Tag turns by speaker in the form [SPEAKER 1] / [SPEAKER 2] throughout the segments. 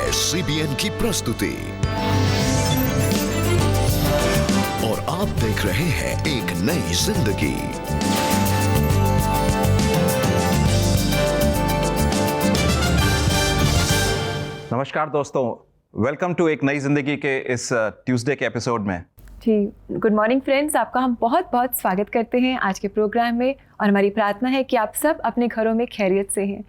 [SPEAKER 1] है CBN की प्रस्तुति और आप देख रहे हैं एक नई जिंदगी।
[SPEAKER 2] नमस्कार दोस्तों, वेलकम टू एक नई जिंदगी के इस ट्यूसडे के एपिसोड में।
[SPEAKER 3] जी, गुड मॉर्निंग फ्रेंड्स, आपका हम बहुत बहुत स्वागत करते हैं आज के प्रोग्राम में और हमारी प्रार्थना है कि आप सब अपने घरों में खैरियत से हैं।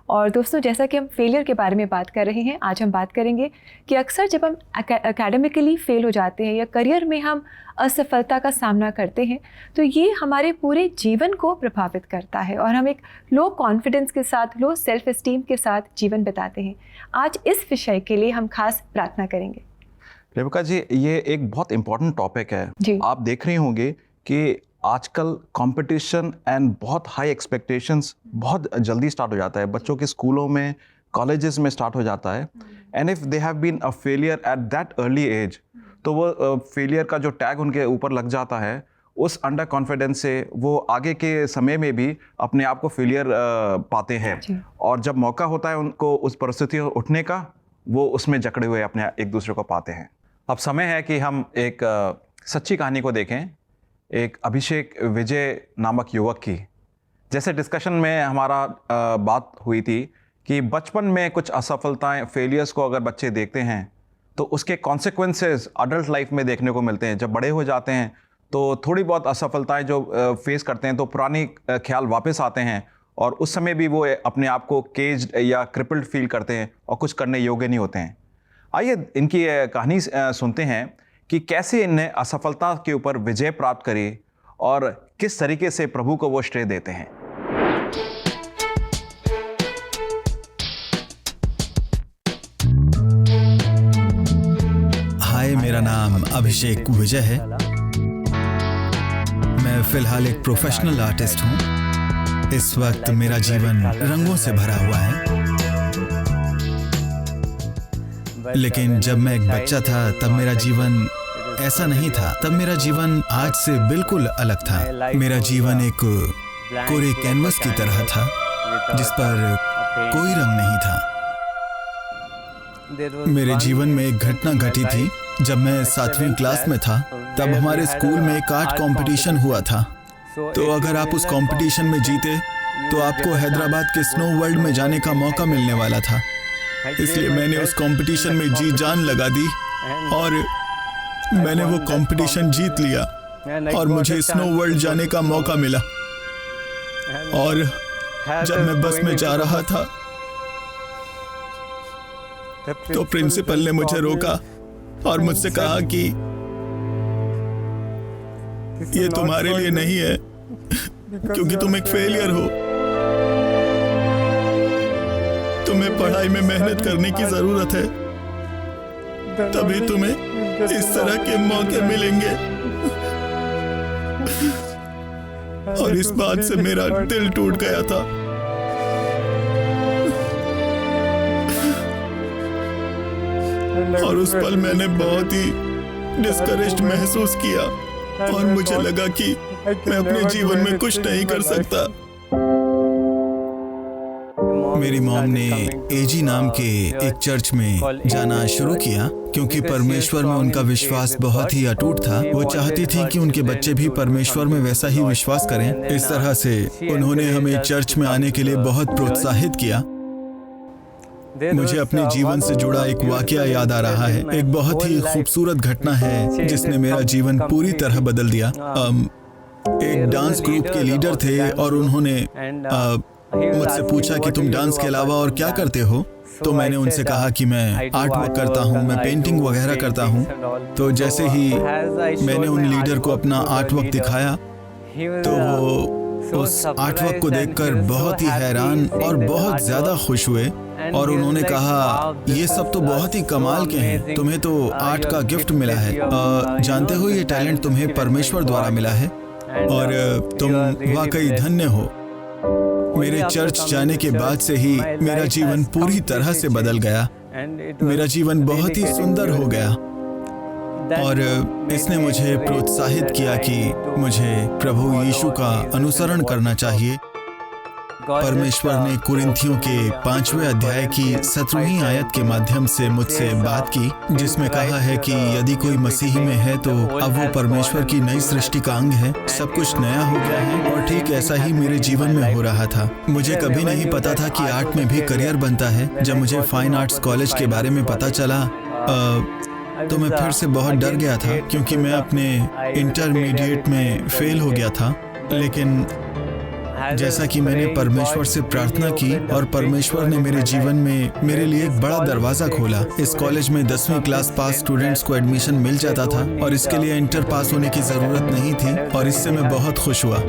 [SPEAKER 3] और दोस्तों, जैसा कि हम फेलियर के बारे में बात कर रहे हैं, आज हम बात करेंगे कि अक्सर जब हम एकेडमिकली फेल हो जाते हैं या करियर में हम असफलता का सामना करते हैं तो ये हमारे पूरे जीवन को प्रभावित करता है और हम एक लो कॉन्फिडेंस के साथ, लो सेल्फ एस्टीम के साथ जीवन बिताते हैं। आज इस विषय के लिए हम खास प्रार्थना करेंगे।
[SPEAKER 2] रेबिका जी, ये एक बहुत इंपॉर्टेंट टॉपिक है। आप देख रहे होंगे कि आजकल कंपटीशन एंड बहुत हाई एक्सपेक्टेशंस बहुत जल्दी स्टार्ट हो जाता है। बच्चों के स्कूलों में, कॉलेजेस में स्टार्ट हो जाता है। And if they have been a failure at that early age, तो वो फेलियर का जो टैग उनके ऊपर लग जाता है, उस अंडर कॉन्फिडेंस से वो आगे के समय में भी अपने आप को फेलियर पाते हैं। और जब मौका होता है उनको उस परिस्थिति में उठने का, वो उसमें जकड़े हुए अपने एक दूसरे को पाते हैं। अब समय है कि हम एक सच्ची कहानी को देखें, एक अभिषेक विजय नामक युवक की। जैसे डिस्कशन में हमारा बात हुई थी कि बचपन में कुछ असफलताएं, फेलियर्स को अगर बच्चे देखते हैं तो उसके कॉन्सिक्वेंसेस अडल्ट लाइफ में देखने को मिलते हैं। जब बड़े हो जाते हैं तो थोड़ी बहुत असफलताएं जो फेस करते हैं तो पुरानी ख्याल वापस आते हैं और उस समय भी वो अपने आप को केज्ड या क्रिपल्ड फील करते हैं और कुछ करने योग्य नहीं होते हैं। आइए इनकी कहानी सुनते हैं कि कैसे इन्हें असफलता के ऊपर विजय प्राप्त करी और किस तरीके से प्रभु को वो श्रेय देते हैं।
[SPEAKER 4] हाय, मेरा नाम अभिषेक विजय है। मैं फिलहाल एक प्रोफेशनल आर्टिस्ट हूँ। इस वक्त मेरा जीवन रंगों से भरा हुआ है, लेकिन जब मैं एक बच्चा था तब मेरा जीवन ऐसा नहीं था। तब मेरा जीवन आज से बिल्कुल अलग था। मेरा जीवन एक कोरे कैनवस की तरह था जिस पर कोई रंग नहीं था। मेरे जीवन में एक घटना घटी थी। जब मैं 7वीं क्लास में था तब हमारे स्कूल में एक आर्ट कंपटीशन हुआ था। तो अगर आप उस कंपटीशन में जीते तो आपको हैदराबाद के स्नो वर्ल्ड में जाने का मौका मिलने वाला था। इसलिए मैंने उस कंपटीशन में जी जान लगा दी और मैंने वो कंपटीशन जीत लिया और मुझे स्नो वर्ल्ड जाने का मौका मिला। और जब मैं बस में जा रहा था तो प्रिंसिपल ने मुझे रोका और मुझसे कहा कि ये तुम्हारे लिए नहीं है क्योंकि तुम एक फेलियर हो। तुम्हें पढ़ाई में मेहनत करने की जरूरत है, तभी तुम्हें इस तरह के मौके मिलेंगे। और इस बात से मेरा दिल टूट गया था। और उस पल मैंने बहुत ही डिस्करेज्ड महसूस किया और मुझे लगा कि मैं अपने जीवन में कुछ नहीं कर सकता। मेरी मॉम ने एजी नाम के एक चर्च में जाना शुरू किया क्योंकि परमेश्वर में उनका विश्वास बहुत ही अटूट था। वो चाहती थी कि उनके बच्चे भी परमेश्वर में वैसा ही विश्वास करें। इस तरह से उन्होंने हमें चर्च में आने के लिए बहुत प्रोत्साहित किया। मुझे अपने जीवन से जुड़ा एक वाकया याद आ रहा है। एक बहुत ही खूबसूरत घटना है जिसने मेरा जीवन पूरी तरह बदल दिया। एक डांस ग्रुप के लीडर थे और उन्होंने मुझसे पूछा कि तुम डांस के अलावा और क्या करते हो। तो मैंने उनसे कहा कि मैं आर्ट वर्क करता हूँ, मैं पेंटिंग वगैरह करता हूँ। तो जैसे ही मैंने उन लीडर को अपना आर्ट वर्क दिखाया तो वो उस आर्ट वर्क को देखकर बहुत ही हैरान और बहुत ज़्यादा खुश हुए और उन्होंने कहा, ये सब तो बहुत ही कमाल के हैं, तुम्हें तो आर्ट का गिफ्ट मिला है। जानते हो, ये टैलेंट तुम्हें परमेश्वर द्वारा मिला है और तुम वाकई धन्य हो। मेरे चर्च जाने के बाद से ही मेरा जीवन पूरी तरह से बदल गया। मेरा जीवन बहुत ही सुंदर हो गया और इसने मुझे प्रोत्साहित किया कि मुझे प्रभु यीशु का अनुसरण करना चाहिए परमेश्वर ने कुरिन्थियों के 5वें अध्याय की 17वीं आयत के माध्यम से मुझसे बात की, जिसमें कहा है कि यदि कोई मसीही में है तो अब वो परमेश्वर की नई सृष्टि का अंग है, सब कुछ नया हो गया है। और ठीक ऐसा ही मेरे जीवन में हो रहा था। मुझे कभी नहीं पता था कि आर्ट में भी करियर बनता है। जब मुझे फाइन आर्ट्स कॉलेज के बारे में पता चला तो मैं फिर से बहुत डर गया था, क्योंकि मैं अपने इंटरमीडिएट में फेल हो गया था। लेकिन जैसा कि मैंने परमेश्वर से प्रार्थना की और परमेश्वर ने मेरे जीवन में मेरे लिए एक बड़ा दरवाजा खोला। इस कॉलेज में 10वीं क्लास पास स्टूडेंट्स को एडमिशन मिल जाता था और इसके लिए इंटर पास होने की ज़रूरत नहीं थी, और इससे मैं बहुत खुश हुआ।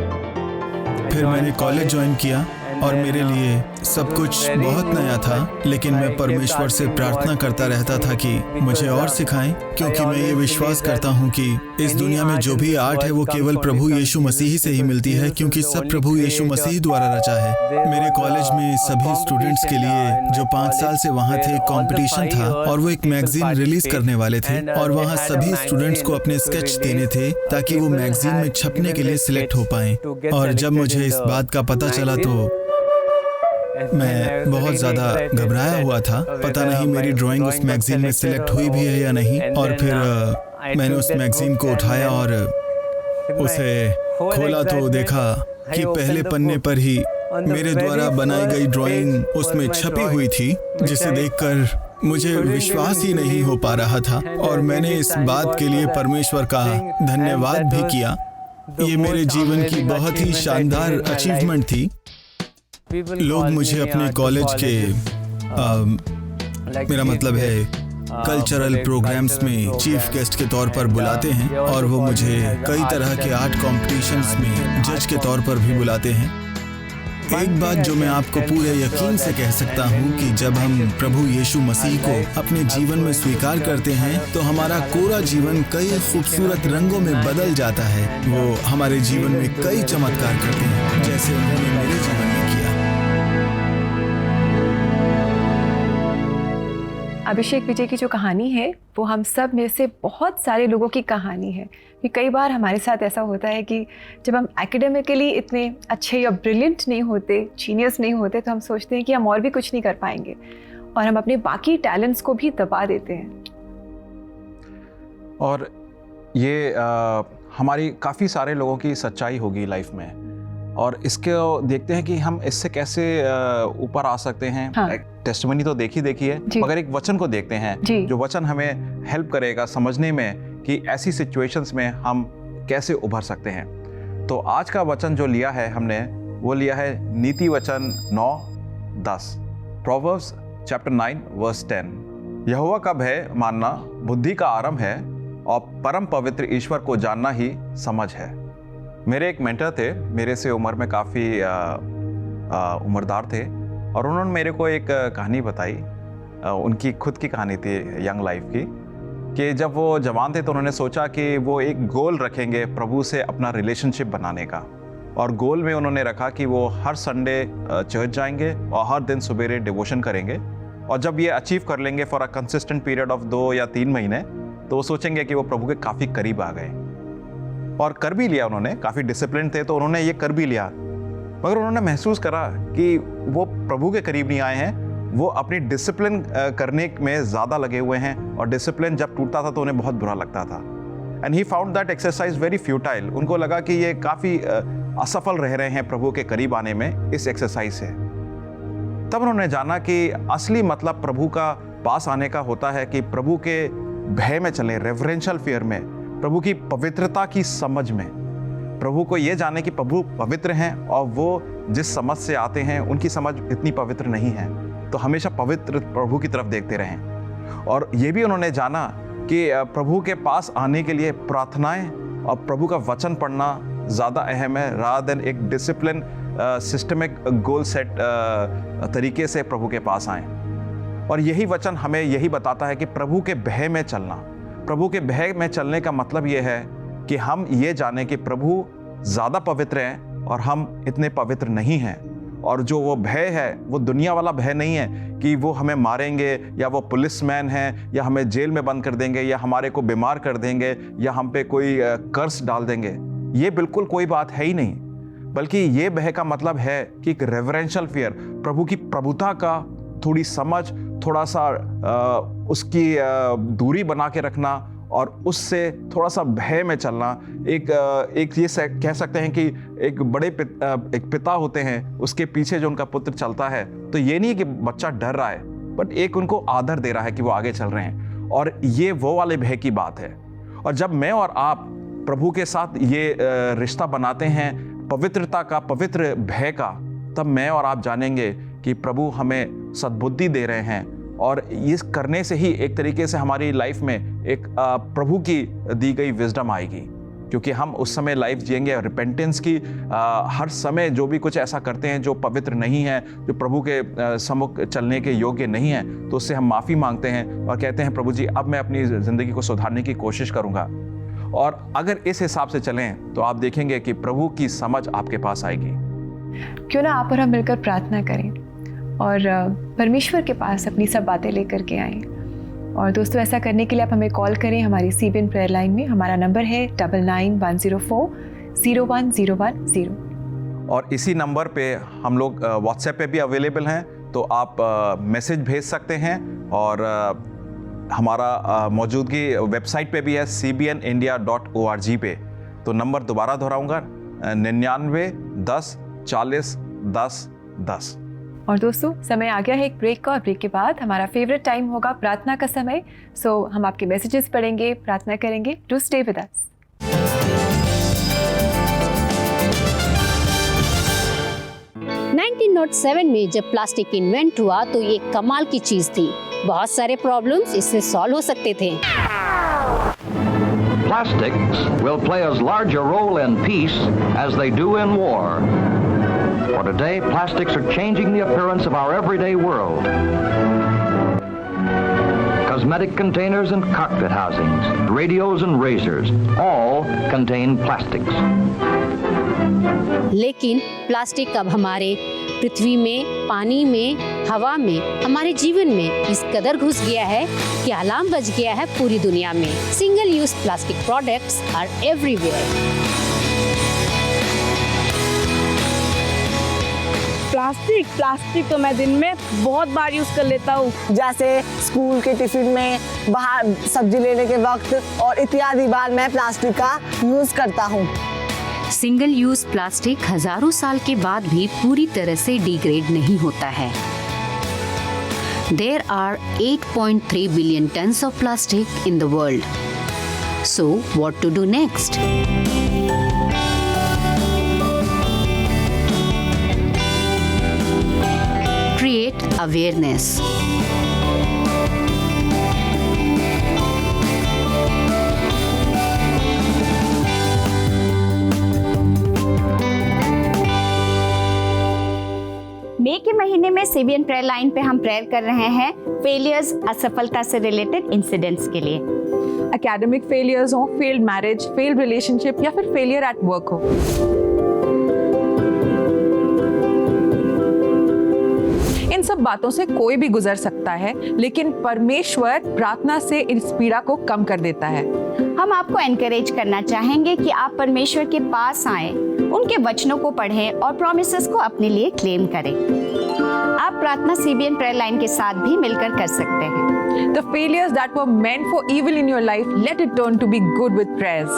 [SPEAKER 4] फिर मैंने कॉलेज ज्वाइन किया और मेरे लिए सब कुछ बहुत नया था, लेकिन मैं परमेश्वर से प्रार्थना करता रहता था कि मुझे और सिखाएं, क्योंकि मैं ये विश्वास करता हूँ कि इस दुनिया में जो भी आर्ट है वो केवल प्रभु यीशु मसीह से ही मिलती है, क्योंकि सब प्रभु यीशु मसीह द्वारा रचा है। मेरे कॉलेज में सभी स्टूडेंट्स के लिए जो 5 साल से वहाँ थे कंपटीशन था, और वो एक मैगजीन रिलीज करने वाले थे, और वहाँ सभी स्टूडेंट्स को अपने स्केच देने थे ताकि वो मैगजीन में छपने के लिए सिलेक्ट हो पाएं। और जब मुझे इस बात का पता चला तो मैं बहुत ज़्यादा घबराया हुआ था। पता नहीं मेरी ड्राइंग उस मैगजीन में सिलेक्ट हुई भी है या नहीं। और फिर मैंने उस मैगजीन को उठाया और उसे खोला तो देखा कि पहले पन्ने पर ही मेरे द्वारा बनाई गई ड्राइंग उसमें छपी हुई थी, जिसे देखकर मुझे विश्वास ही नहीं हो पा रहा था। और मैंने इस बात के लिए परमेश्वर का धन्यवाद भी किया। ये मेरे जीवन की बहुत ही शानदार अचीवमेंट थी। लोग मुझे अपने कॉलेज के मेरा मतलब है कल्चरल प्रोग्राम्स में चीफ गेस्ट के तौर पर बुलाते हैं, और वो मुझे कई तरह के आर्ट कॉम्पिटिशन्स में जज के तौर पर भी बुलाते हैं। एक बात जो मैं आपको पूरे यकीन से कह सकता हूँ कि जब हम प्रभु यीशु मसीह को अपने जीवन में स्वीकार करते हैं तो हमारा पूरा जीवन कई खूबसूरत रंगों में बदल जाता है। वो हमारे जीवन में कई चमत्कार करते हैं, जैसे उन्होंने मेरे जीवन में किया।
[SPEAKER 3] अभिषेक विजय की जो कहानी है वो हम सब में से बहुत सारे लोगों की कहानी है। कि कई बार हमारे साथ ऐसा होता है कि जब हम एकेडमिकली इतने अच्छे या ब्रिलियंट नहीं होते, जीनियस नहीं होते, तो हम सोचते हैं कि हम और भी कुछ नहीं कर पाएंगे, और हम अपने बाकी टैलेंट्स को भी दबा देते हैं।
[SPEAKER 2] और ये हमारी काफ़ी सारे लोगों की सच्चाई होगी लाइफ में, और इसके देखते हैं कि हम इससे कैसे ऊपर आ सकते हैं।
[SPEAKER 3] हाँ।
[SPEAKER 2] टेस्टिमनी तो देखी है, मगर एक वचन को देखते हैं जो वचन हमें हेल्प करेगा समझने में कि ऐसी सिचुएशंस में हम कैसे उभर सकते हैं। तो आज का वचन जो लिया है हमने, वो लिया है नीति वचन 9:10, प्रोवर्ब्स चैप्टर 9 वर्स 10। यहोवा का भय मानना बुद्धि का आरंभ है, और परम पवित्र ईश्वर को जानना ही समझ है। मेरे एक मेंटर थे, मेरे से उम्र में काफ़ी उम्रदार थे, और उन्होंने मेरे को एक कहानी बताई। उनकी खुद की कहानी थी यंग लाइफ की, कि जब वो जवान थे तो उन्होंने सोचा कि वो एक गोल रखेंगे प्रभु से अपना रिलेशनशिप बनाने का। और गोल में उन्होंने रखा कि वो हर संडे चर्च जाएंगे और हर दिन सवेरे डिवोशन करेंगे, और जब ये अचीव कर लेंगे for a consistent period of 2 या 3 महीने, तो वो सोचेंगे कि वो प्रभु के काफ़ी करीब आ गए। और कर भी लिया उन्होंने, काफ़ी डिसिप्लिन थे तो उन्होंने ये कर भी लिया। मगर उन्होंने महसूस करा कि वो प्रभु के करीब नहीं आए हैं, वो अपनी डिसिप्लिन करने में ज़्यादा लगे हुए हैं, और डिसिप्लिन जब टूटता था तो उन्हें बहुत बुरा लगता था। And he found that exercise very futile. उनको लगा कि ये काफ़ी असफल रह रहे हैं प्रभु के करीब आने में इस एक्सरसाइज से। तब उन्होंने जाना कि असली मतलब प्रभु का पास आने का होता है कि प्रभु के भय में चलें, रेवरेंशियल फियर में, प्रभु की पवित्रता की समझ में, प्रभु को ये जाने कि प्रभु पवित्र हैं, और वो जिस समझ से आते हैं उनकी समझ इतनी पवित्र नहीं है, तो हमेशा पवित्र प्रभु की तरफ देखते रहें। और ये भी उन्होंने जाना कि प्रभु के पास आने के लिए प्रार्थनाएं और प्रभु का वचन पढ़ना ज़्यादा अहम है, रादर देन एक डिसिप्लिन सिस्टमिक गोल सेट तरीके से प्रभु के पास आएँ। और यही वचन हमें यही बताता है कि प्रभु के भय में चलना। प्रभु के भय में चलने का मतलब ये है कि हम ये जाने कि प्रभु ज़्यादा पवित्र हैं और हम इतने पवित्र नहीं हैं। और जो वो भय है वो दुनिया वाला भय नहीं है कि वो हमें मारेंगे, या वो पुलिसमैन हैं, या हमें जेल में बंद कर देंगे, या हमारे को बीमार कर देंगे, या हम पे कोई कर्स डाल देंगे। ये बिल्कुल कोई बात है ही नहीं। बल्कि ये भय का मतलब है कि एक रेवरेंशियल फियर, प्रभु की प्रभुता का थोड़ी समझ, थोड़ा सा उसकी दूरी बना के रखना और उससे थोड़ा सा भय में चलना। एक ये कह सकते हैं कि एक बड़े एक पिता होते हैं, उसके पीछे जो उनका पुत्र चलता है, तो ये नहीं कि बच्चा डर रहा है, बट एक उनको आदर दे रहा है कि वो आगे चल रहे हैं। और ये वो वाले भय की बात है। और जब मैं और आप प्रभु के साथ ये रिश्ता बनाते हैं पवित्रता का, पवित्र भय का, तब मैं और आप जानेंगे कि प्रभु हमें सद्बुद्धि दे रहे हैं। और इस करने से ही एक तरीके से हमारी लाइफ में एक प्रभु की दी गई विजडम आएगी, क्योंकि हम उस समय लाइफ जिएंगे और रिपेंटेंस की हर समय जो भी कुछ ऐसा करते हैं जो पवित्र नहीं है, जो प्रभु के सम्मुख चलने के योग्य नहीं है, तो उससे हम माफ़ी मांगते हैं और कहते हैं प्रभु जी अब मैं अपनी ज़िंदगी को सुधारने की कोशिश करूँगा। और अगर इस हिसाब से चलें तो आप देखेंगे कि प्रभु की समझ आपके पास आएगी।
[SPEAKER 3] क्यों ना आप और हम मिलकर प्रार्थना करें और परमेश्वर के पास अपनी सब बातें लेकर के आएँ। और दोस्तों, ऐसा करने के लिए आप हमें कॉल करें हमारी CBN प्रेयर लाइन में। हमारा नंबर है 9910401010।
[SPEAKER 2] और इसी नंबर पे हम लोग व्हाट्सएप पे भी अवेलेबल हैं, तो आप मैसेज भेज सकते हैं। और हमारा मौजूदगी वेबसाइट पे भी है cbnindia.org पे। तो नंबर दोबारा दोहराऊंगा 99 10 40 10 10।
[SPEAKER 3] और दोस्तों, समय आ गया है एक ब्रेक का, और ब्रेक के बाद हमारा फेवरेट टाइम होगा प्रार्थना का समय। सो हम आपके मैसेजेस पढ़ेंगे, प्रार्थना करेंगे। डू स्टे विद अस।
[SPEAKER 5] में जब प्लास्टिक इन्वेंट हुआ तो ये कमाल की चीज थी। बहुत सारे प्रॉब्लम्स इससे सॉल्व हो सकते थे।
[SPEAKER 6] Plastics will play as large a role in peace as they do in war. For today, plastics are changing the appearance of our everyday world. Cosmetic containers and cockpit housings, radios and razors, all contain plastics.
[SPEAKER 5] लेकिन plastic अब हमारे पृथ्वी में, पानी में, हवा में, हमारे जीवन में इस कदर घुस गया है कि अलार्म बज गया है पूरी दुनिया में। Single use plastic products are everywhere.
[SPEAKER 7] Plastic तो मैं दिन में बहुत बार यूज कर लेता हूँ, जैसे स्कूल के टिफिन में, बाहर सब्जी लेने के वक्त, और इत्यादि बार मैं प्लास्टिक का यूज करता हूँ।
[SPEAKER 5] सिंगल यूज प्लास्टिक हजारों साल के बाद भी पूरी तरह से डिग्रेड नहीं होता है। There are 8.3 billion tons of plastic in the world. So, what to do next? Create awareness.
[SPEAKER 8] मई के महीने में CBN प्रेयर लाइन पे हम प्रेयर कर रहे हैं फेलियर्स, असफलता से रिलेटेड इंसिडेंट्स के लिए।
[SPEAKER 7] एकेडमिक फेलियर्स हो, फेल्ड मैरिज, फेल्ड रिलेशनशिप, या फिर फेलियर एट वर्क हो। इन सब बातों से कोई भी गुजर सकता है, लेकिन परमेश्वर प्रार्थना से इस पीड़ा को कम कर देता है।
[SPEAKER 8] हम आपको एनकरेज करना चाहेंगे कि आप परमेश्वर के पास आएं, उनके वचनों को पढ़ें और प्रॉमिसेस को अपने लिए क्लेम करें। आप प्रार्थना CBN प्रेयर लाइन के साथ भी मिलकर कर सकते हैं।
[SPEAKER 7] The failures that were meant for evil in your life, let it turn to be good with prayers.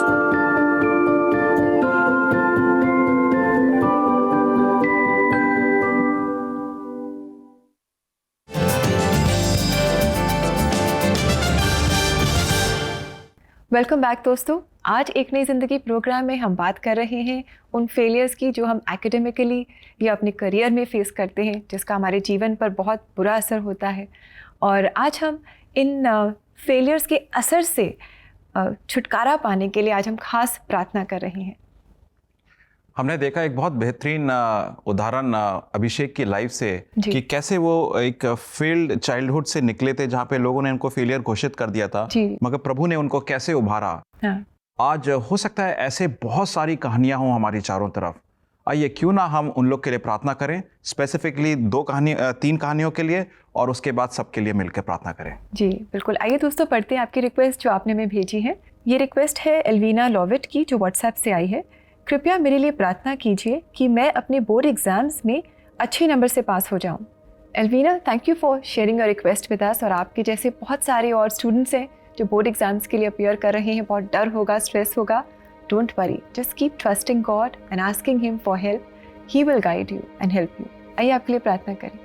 [SPEAKER 3] Welcome back दोस्तों। आज एक नई ज़िंदगी प्रोग्राम में हम बात कर रहे हैं उन फेलियर्स की जो हम एकेडमिकली या अपने करियर में फेस करते हैं, जिसका हमारे जीवन पर बहुत बुरा असर होता है। और आज हम इन फेलियर्स के असर से छुटकारा पाने के लिए आज हम खास प्रार्थना कर रहे हैं।
[SPEAKER 2] हमने देखा एक बहुत बेहतरीन उदाहरण अभिषेक की लाइफ से कि कैसे वो एक फेल्ड चाइल्डहुड से निकले थे, जहाँ पे लोगों ने उनको फेलियर घोषित कर दिया था, मगर प्रभु ने उनको कैसे उभारा। आज हो सकता है ऐसे बहुत सारी कहानियां हों हमारी चारों तरफ। आइए क्यों ना हम उन लोग के लिए प्रार्थना करें, स्पेसिफिकली 3 कहानियों के लिए, और उसके बाद सबके लिए मिलकर प्रार्थना करें। जी
[SPEAKER 3] बिल्कुल। आइए दोस्तों, पढ़ते हैं आपकी रिक्वेस्ट जो आपने हमें भेजी है। ये रिक्वेस्ट है एल्वीना लॉविट की, जो व्हाट्सएप से आई है। कृपया मेरे लिए प्रार्थना कीजिए कि मैं अपने बोर्ड एग्ज़ाम्स में अच्छे नंबर से पास हो जाऊं। Elvina, thank you for sharing your request with us. और आपके जैसे बहुत सारे और स्टूडेंट्स हैं जो बोर्ड एग्ज़ाम्स के लिए अपीयर कर रहे हैं, बहुत डर होगा, स्ट्रेस होगा। Don't worry, just keep trusting God and asking him for help. He will guide you and help you. आइए आपके लिए प्रार्थना करें।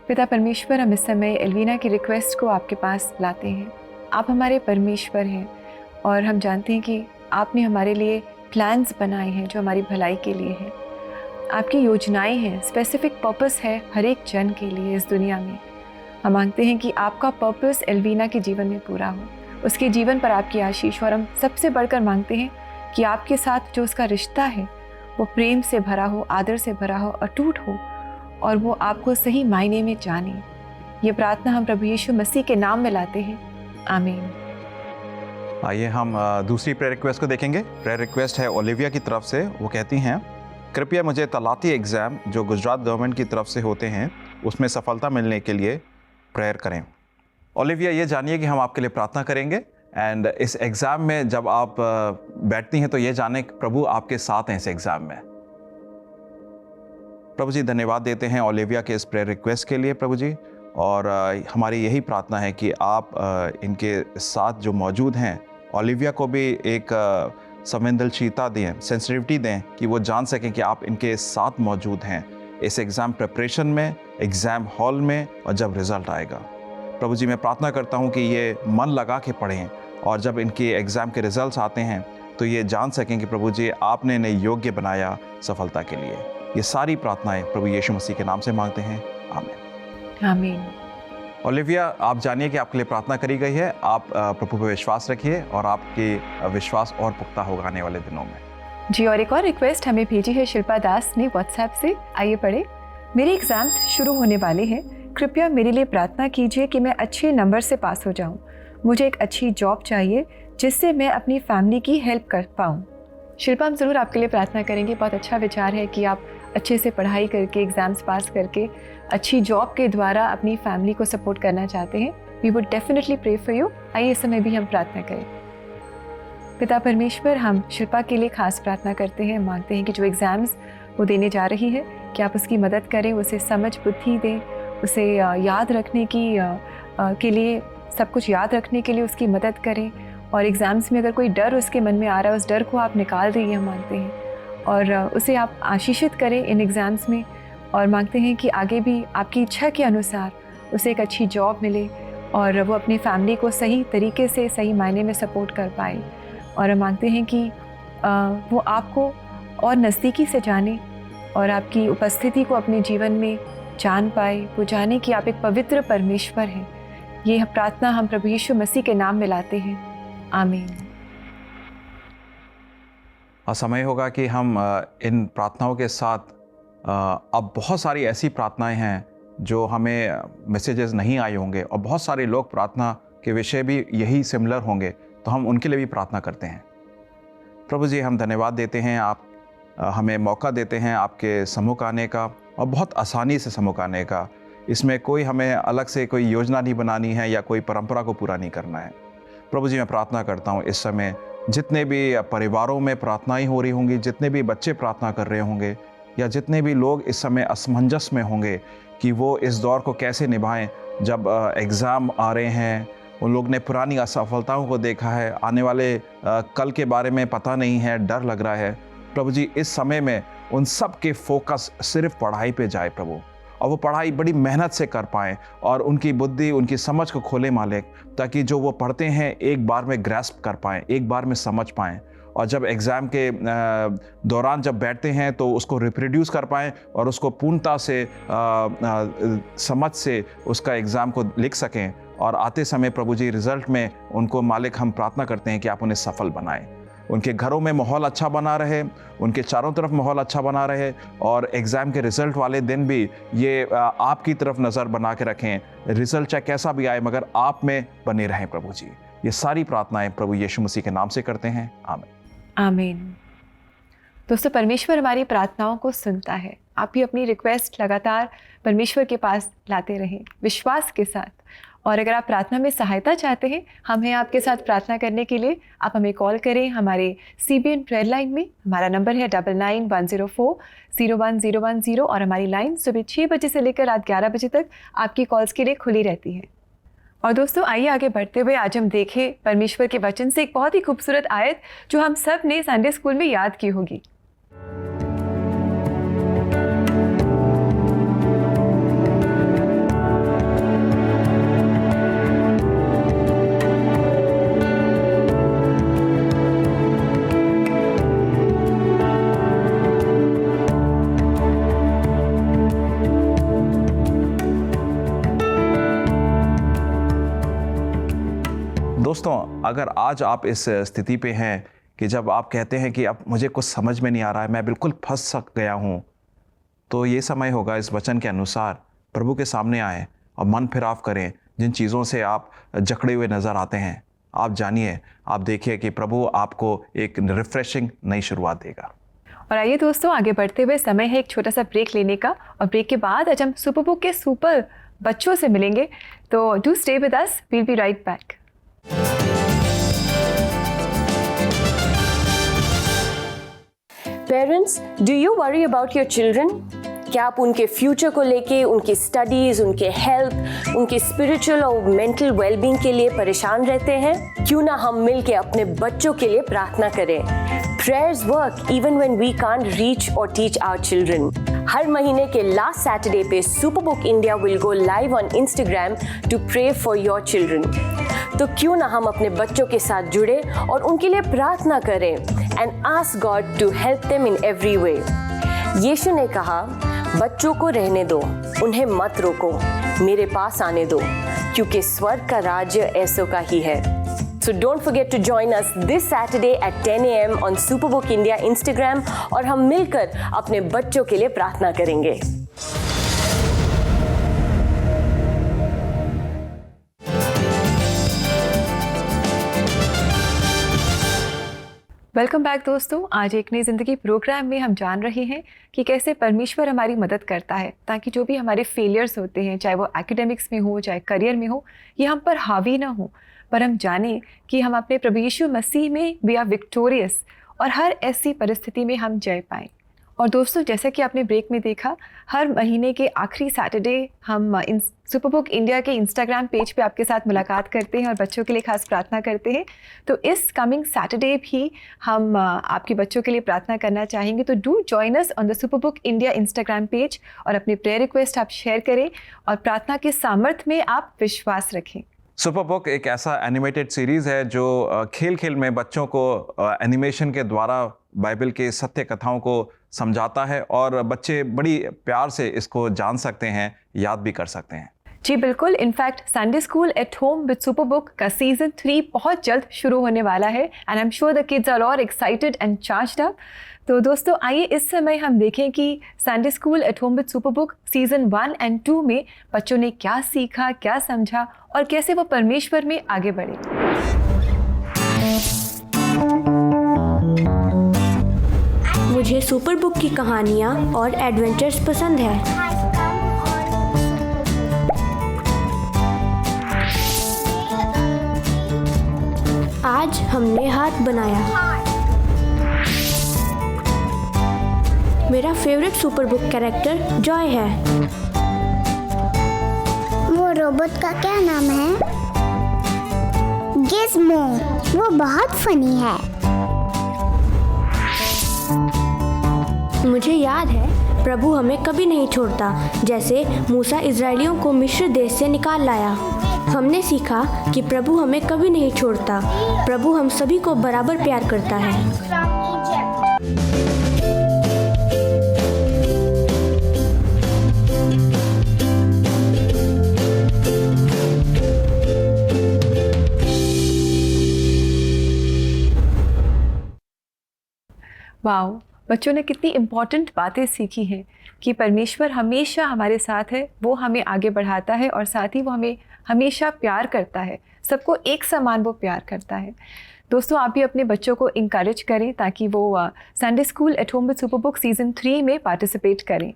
[SPEAKER 3] पिता परमेश्वर, हम इस समय एल्वीना की रिक्वेस्ट को आपके पास लाते हैं। आप हमारे परमेश्वर हैं और हम जानते हैं कि आपने हमारे लिए प्लान्स बनाए हैं जो हमारी भलाई के लिए हैं। आपकी योजनाएं हैं, स्पेसिफिक पर्पस है हर एक जन के लिए इस दुनिया में। हम मांगते हैं कि आपका पर्पस एल्वीना के जीवन में पूरा हो, उसके जीवन पर आपकी आशीष। और हम सबसे बढ़कर मांगते हैं कि आपके साथ जो उसका रिश्ता है वो प्रेम से भरा हो, आदर से भरा हो, अटूट हो और वो आपको सही मायने में जाने। ये प्रार्थना हम प्रभु यीशु मसीह के नाम में लाते हैं, आमीन।
[SPEAKER 2] आइए हम दूसरी प्रेयर रिक्वेस्ट को देखेंगे। प्रेयर रिक्वेस्ट है ओलिविया की तरफ से। वो कहती हैं, कृपया मुझे तलाती एग्ज़ाम जो गुजरात गवर्नमेंट की तरफ से होते हैं उसमें सफलता मिलने के लिए प्रेयर करें। ओलिविया, ये जानिए कि हम आपके लिए प्रार्थना करेंगे एंड इस एग्ज़ाम में जब आप बैठती हैं तो ये जाने कि प्रभु आपके साथ हैं इस एग्ज़ाम में। प्रभु जी, धन्यवाद देते हैं ओलिविया के इस प्रेयर रिक्वेस्ट के लिए प्रभु जी। और हमारी यही प्रार्थना है कि आप इनके साथ जो मौजूद हैं, ओलिविया को भी एक संवेदनशीलता दें, सेंसिटिविटी दें कि वो जान सकें कि आप इनके साथ मौजूद हैं इस एग्ज़ाम प्रिपरेशन में, एग्ज़ाम हॉल में और जब रिज़ल्ट आएगा। प्रभु जी, मैं प्रार्थना करता हूँ कि ये मन लगा के पढ़ें और जब इनके एग्ज़ाम के रिज़ल्ट्स आते हैं तो ये जान सकें कि प्रभु जी आपने इन्हें योग्य बनाया सफलता के लिए। ये सारी प्रार्थनाएं प्रभु यीशु मसीह के नाम से मांगते हैं, आमीन।
[SPEAKER 3] आमीन।
[SPEAKER 2] ओलिविया, आप जानिए कि आपके लिए प्रार्थना करी गई है। आप प्रभु पर विश्वास रखिए और आपके विश्वास और पुख्ता होगा आने वाले दिनों में।
[SPEAKER 3] जी, और एक और रिक्वेस्ट हमें भेजी है शिल्पा दास ने व्हाट्सएप से। आइए पढ़े। मेरे एग्ज़ाम्स शुरू होने वाले हैं, कृपया मेरे लिए प्रार्थना कीजिए कि मैं अच्छे नंबर से पास हो जाऊं। मुझे एक अच्छी जॉब चाहिए जिससे मैं अपनी फैमिली की हेल्प कर पाऊं। शिल्पा, हम ज़रूर आपके लिए प्रार्थना करेंगे। बहुत अच्छा विचार है कि आप अच्छे से पढ़ाई करके, एग्ज़ाम्स पास करके, अच्छी जॉब के द्वारा अपनी फैमिली को सपोर्ट करना चाहते हैं। We would definitely pray for you. आइए इस समय भी हम प्रार्थना करें। पिता परमेश्वर, हम शिल्पा के लिए खास प्रार्थना करते हैं, मांगते हैं कि जो एग्ज़ाम्स वो देने जा रही है कि आप उसकी मदद करें, उसे समझ बुद्धि दें, उसे याद रखने की के लिए, सब कुछ याद रखने के लिए उसकी मदद करें। और एग्ज़ाम्स में अगर कोई डर उसके मन में आ रहा है, उस डर को आप निकाल दीजिए, हम मांगते हैं। और उसे आप आशीषित करें इन एग्ज़ाम्स में और मांगते हैं कि आगे भी आपकी इच्छा के अनुसार उसे एक अच्छी जॉब मिले और वो अपनी फैमिली को सही तरीके से, सही मायने में सपोर्ट कर पाए। और हम मांगते हैं कि वो आपको और नज़दीकी से जाने और आपकी उपस्थिति को अपने जीवन में जान पाए, वो जाने कि आप एक पवित्र परमेश्वर हैं। ये प्रार्थना हम प्रभु यीशु मसीह के नाम में लाते हैं, आमीन।
[SPEAKER 2] समय होगा कि हम इन प्रार्थनाओं के साथ अब बहुत सारी ऐसी प्रार्थनाएं हैं जो हमें मैसेजेस नहीं आए होंगे और बहुत सारे लोग प्रार्थना के विषय भी यही सिमिलर होंगे, तो हम उनके लिए भी प्रार्थना करते हैं। प्रभु जी, हम धन्यवाद देते हैं, आप हमें मौका देते हैं आपके सम्मुख आने का और बहुत आसानी से सम्मुख आने का। इसमें कोई हमें अलग से कोई योजना नहीं बनानी है या कोई परंपरा को पूरा नहीं करना है। प्रभु जी, मैं प्रार्थना करता हूँ इस समय जितने भी परिवारों में प्रार्थनाएं हो रही होंगी, जितने भी बच्चे प्रार्थना कर रहे होंगे या जितने भी लोग इस समय असमंजस में होंगे कि वो इस दौर को कैसे निभाएं जब एग्ज़ाम आ रहे हैं, उन लोग ने पुरानी असफलताओं को देखा है, आने वाले कल के बारे में पता नहीं है, डर लग रहा है। प्रभु जी, इस समय में उन सब के फोकस सिर्फ पढ़ाई पे जाए प्रभु, और वो पढ़ाई बड़ी मेहनत से कर पाएँ और उनकी बुद्धि, उनकी समझ को खोले मालिक, ताकि जो वो पढ़ते हैं एक बार में ग्रैस्प कर पाएँ, एक बार में समझ पाएँ और जब एग्ज़ाम के दौरान जब बैठते हैं तो उसको रिप्रोड्यूस कर पाएँ और उसको पूर्णता से समझ से उसका एग्ज़ाम को लिख सकें। और आते समय प्रभु जी रिज़ल्ट में उनको मालिक हम प्रार्थना करते हैं कि आप उन्हें सफल बनाएं, उनके घरों में माहौल अच्छा बना रहे, उनके चारों तरफ माहौल अच्छा बना रहे और एग्ज़ाम के रिज़ल्ट वाले दिन भी ये आपकी तरफ नज़र बना के रखें। रिज़ल्ट चाहे कैसा भी आए मगर आप में बने रहें प्रभु जी। ये सारी प्रार्थनाएं प्रभु यीशु मसीह के नाम से करते हैं, आमीन।
[SPEAKER 3] आमीन। दोस्तों, परमेश्वर हमारी प्रार्थनाओं को सुनता है। आप भी अपनी रिक्वेस्ट लगातार परमेश्वर के पास लाते रहें विश्वास के साथ और अगर आप प्रार्थना में सहायता चाहते हैं, हम हैं आपके साथ प्रार्थना करने के लिए। आप हमें कॉल करें हमारे CBN प्रेयर लाइन में। हमारा नंबर है 9910401010 और हमारी लाइन सुबह 6 बजे से लेकर रात 11 बजे तक आपकी कॉल्स के लिए खुली रहती है। और दोस्तों, आइए आगे बढ़ते हुए आज हम देखें परमेश्वर के वचन से एक बहुत ही खूबसूरत आयत जो हम सब ने संडे स्कूल में याद की होगी।
[SPEAKER 2] दोस्तों, अगर आज आप इस स्थिति पे हैं कि जब आप कहते हैं कि अब मुझे कुछ समझ में नहीं आ रहा है, मैं बिल्कुल फंस गया हूँ, तो ये समय होगा इस वचन के अनुसार प्रभु के सामने आएँ और मन फिराव करें। जिन चीज़ों से आप जकड़े हुए नज़र आते हैं, आप जानिए, आप देखिए कि प्रभु आपको एक रिफ्रेशिंग नई शुरुआत देगा।
[SPEAKER 3] और आइए दोस्तों, आगे बढ़ते हुए समय है एक छोटा सा ब्रेक लेने का, और ब्रेक के बाद आज हम सुपर बुक के सुपर बच्चों से मिलेंगे। तो do stay with us, we'll be right back.
[SPEAKER 9] Parents, do you worry about your children? क्या आप उनके फ्यूचर को लेके, उनकी स्टडीज, उनके हेल्थ, उनके स्पिरिचुअल और मेंटल वेलबींग के लिए परेशान रहते हैं? क्यों ना हम मिलके अपने बच्चों के लिए प्रार्थना करें। Prayers work even when we can't reach or teach our children. हर महीने के लास्ट सैटरडे पे Superbook India will go live on Instagram to pray for your children. तो क्यों ना हम अपने बच्चों के साथ जुड़े और उनके लिए प्रार्थना करें and ask God to help them in every way. यीशु ने कहा, बच्चों को रहने दो, उन्हें मत रोको, मेरे पास आने दो, क्योंकि स्वर्ग का राज्य ऐसों का ही है। So don't forget to join us this Saturday at 10 a.m. on Superbook India Instagram और हम मिलकर अपने बच्चों के लिए प्रार्थना करेंगे।
[SPEAKER 3] वेलकम बैक दोस्तों। आज एक नई ज़िंदगी प्रोग्राम में हम जान रहे हैं कि कैसे परमेश्वर हमारी मदद करता है ताकि जो भी हमारे फेलियर्स होते हैं, चाहे वो एकेडमिक्स में हो, चाहे करियर में हो, ये हम पर हावी ना हो, पर हम जानें कि हम अपने प्रभु यीशु मसीह में वी आर विक्टोरियस और हर ऐसी परिस्थिति में हम जय पाएँ। और दोस्तों, जैसा कि आपने ब्रेक में देखा, हर महीने के आखिरी सैटरडे हम सुपरबुक इंडिया के इंस्टाग्राम पेज पे आपके साथ मुलाकात करते हैं और बच्चों के लिए खास प्रार्थना करते हैं। तो इस कमिंग सैटरडे भी हम आपके बच्चों के लिए प्रार्थना करना चाहेंगे। तो do join us on the Superbook India Instagram page और अपने प्रेयर रिक्वेस्ट आप शेयर करें और प्रार्थना के सामर्थ्य में आप विश्वास रखें।
[SPEAKER 2] सुपरबुक एक ऐसा एनिमेटेड सीरीज़ है जो खेल खेल में बच्चों को एनिमेशन के द्वारा बाइबल के सत्य कथाओं को समझाता है और बच्चे बड़ी प्यार से इसको जान सकते हैं, याद भी कर सकते हैं।
[SPEAKER 3] जी बिल्कुल। In fact Sunday school at home with Superbook का सीजन 3 बहुत जल्द शुरू होने वाला है and I am sure the kids are all excited and charged up. तो दोस्तों, आइए इस समय हम देखें कि Sunday school at home with Superbook season 1 and 2 में बच्चों ने क्या सीखा, क्या समझा और कैसे वो परमेश्वर में आगे बढ़े।
[SPEAKER 10] मुझे सुपरबुक की कहानियाँ और एडवेंचर्स पसंद है। आज हमने हाथ बनाया। मेरा फेवरेट सुपरबुक कैरेक्टर जॉय है।
[SPEAKER 11] वो रोबोट का क्या नाम है? गिज़्मो। वो बहुत फनी है।
[SPEAKER 10] मुझे याद है प्रभु हमें कभी नहीं छोड़ता। जैसे मूसा इजरायलियों को मिस्र देश से निकाल लाया, हमने सीखा कि प्रभु हमें कभी नहीं छोड़ता। प्रभु हम सभी को बराबर प्यार करता है।
[SPEAKER 3] वाओ, बच्चों ने कितनी इम्पॉर्टेंट बातें सीखी हैं कि परमेश्वर हमेशा हमारे साथ है, वो हमें आगे बढ़ाता है और साथ ही वो हमें हमेशा प्यार करता है। सबको एक समान वो प्यार करता है। दोस्तों, आप भी अपने बच्चों को इंकरेज करें ताकि वो Sunday school at home with Superbook season 3 में पार्टिसिपेट करें।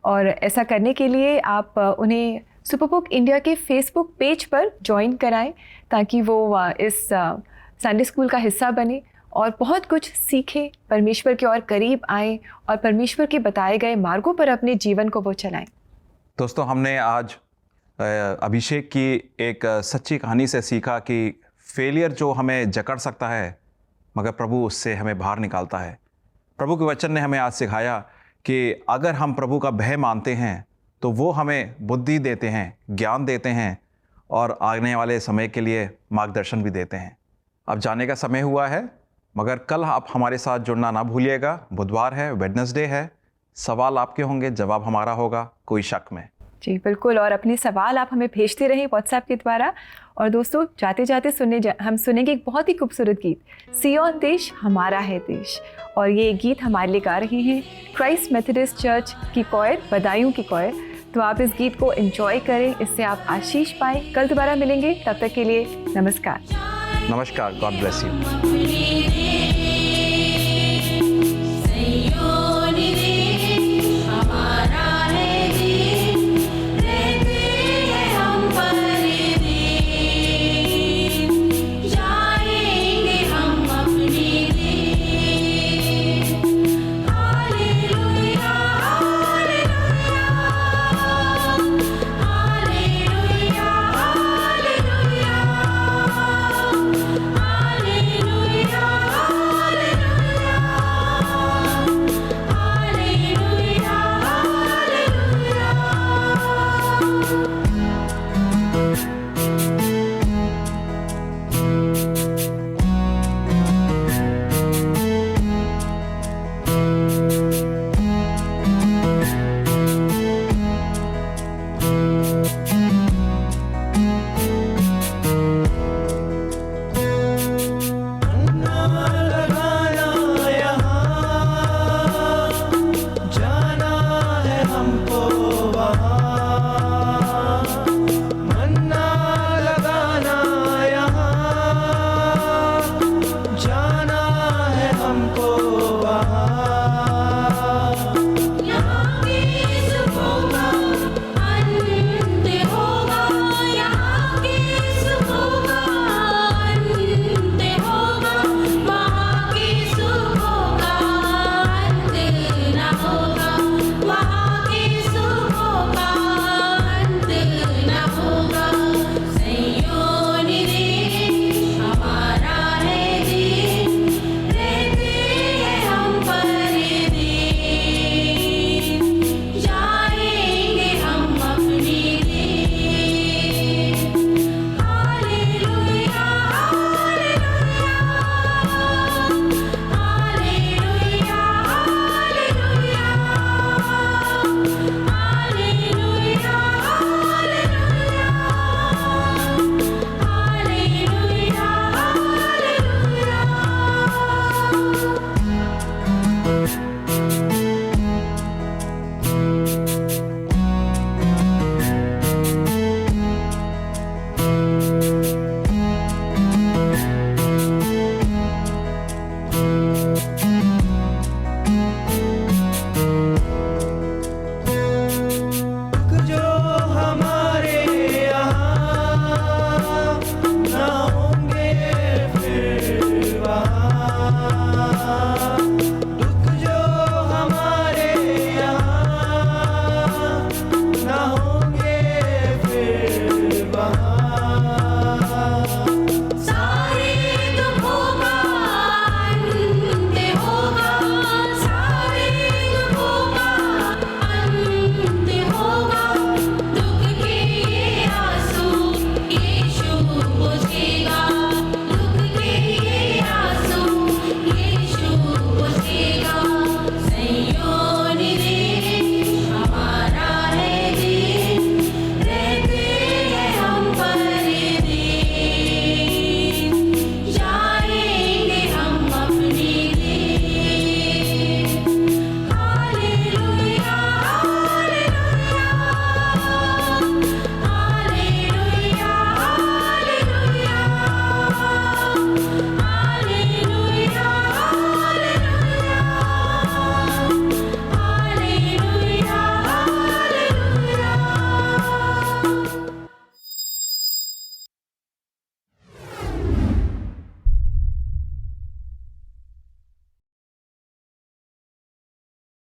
[SPEAKER 3] और ऐसा करने के लिए आप उन्हें सुपरबुक इंडिया के फेसबुक पेज पर ज्वाइन कराएं ताकि वो इस संडे स्कूल का हिस्सा बने और बहुत कुछ सीखें, परमेश्वर के और करीब आएं और परमेश्वर के बताए गए मार्गों पर अपने जीवन को वो चलाएं।
[SPEAKER 2] दोस्तों, हमने आज अभिषेक की एक सच्ची कहानी से सीखा कि फेलियर जो हमें जकड़ सकता है मगर प्रभु उससे हमें बाहर निकालता है। प्रभु के वचन ने हमें आज सिखाया कि अगर हम प्रभु का भय मानते हैं तो वो हमें बुद्धि देते हैं, ज्ञान देते हैं और आने वाले समय के लिए मार्गदर्शन भी देते हैं। अब जाने का समय हुआ है, मगर कल आप हमारे साथ जुड़ना ना भूलिएगा। बुधवार है, वेडनेसडे है। सवाल आपके होंगे, जवाब हमारा होगा, कोई शक में।
[SPEAKER 3] जी बिल्कुल, और अपने सवाल आप हमें भेजते रहें व्हाट्सएप के द्वारा। और दोस्तों, जाते जाते हम सुनेंगे एक बहुत ही खूबसूरत गीत, सियोन देश हमारा है देश। और ये गीत हमारे लिए गा रहे हैं क्राइस्ट मेथोडिस्ट चर्च की कॉयर, बदायूं की कॉयर। तो आप इस गीत को एंजॉय करें, इससे आप आशीष पाएं। कल दोबारा मिलेंगे, तब तक के लिए नमस्कार।
[SPEAKER 2] नमस्कार, गॉड ब्लेस यू।